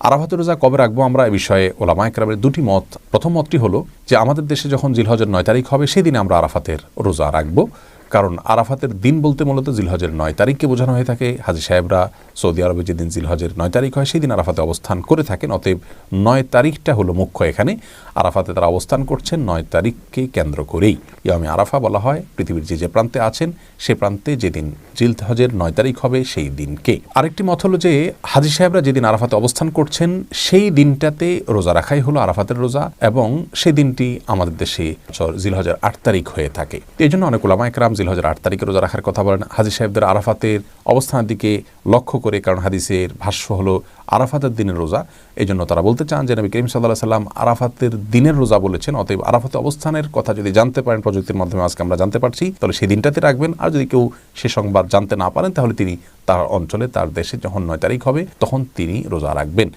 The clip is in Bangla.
আরাফাতের রোজা কবে রাখবো আমরা, এ বিষয়ে ওলামা ইকরামের দুটি মত। প্রথম মতটি হলো যে আমাদের দেশে যখন জিলহজের 9 তারিখ হবে সেই দিনে আমরা আরাফাতের রোজা রাখবো। কারণ আরাফাতের দিন বলতে মূলত জিলহজের 9 তারিখকে বোঝানো হয়ে থাকে। হাজী সাহেবরা সৌদি আরবে যেদিন জিলহজের 9 তারিখ হয় সেই দিন আরাফাতে অবস্থান করে থাকেন। অতএব 9 তারিখটা হলো মুখ্য এখানে। আরাফাতে তারা অবস্থান করছেন 9 তারিখকে কেন্দ্র করেই। ইয়ামে আরাফা বলা হয় পৃথিবীর যে প্রান্তে আছেন সে প্রান্তে যেদিন জিলহজের 9 তারিখ হবে সেই দিনকে। আরেকটি মত হলো যে হাজী সাহেবরা যেদিন আরাফাতে অবস্থান করছেন সেই দিনটাতে রোজা রাখাই হলো আরাফাতের রোজা, এবং সেই দিনটি আমাদের দেশে জিলহজের 8 তারিখ হয়ে থাকে। এই জন্য অনেক উলামা ইকরাম জিলহজের 8 তারিখে রোজা রাখার কথা বলেন হাজী সাহেবদের আরাফাতের অবস্থানের দিকে লক্ষ্য করে, কারণ হাদিসের ভাষ্য হলো আরাফাতের দিনের রোজা। এই জন্য তারা বলতে চান যে নবী করিম সাল্লাল্লাহু আলাইহি সাল্লাম আরাফাতের দিনের রোজা বলেছেন। অতএব আরাফাতে অবস্থানের কথা যদি জানতে পারেন প্রযুক্তির মাধ্যমে আজকে আমরা জানতে পারছি, তাহলে সেই দিনটাতে রাখবেন। আর যদি কেউ সে সংবাদ জানতে না পারেন তাহলে তিনি তার অঞ্চলে তার দেশে যখন 9 তারিখ হবে তখন তিনি রোজা রাখবেন।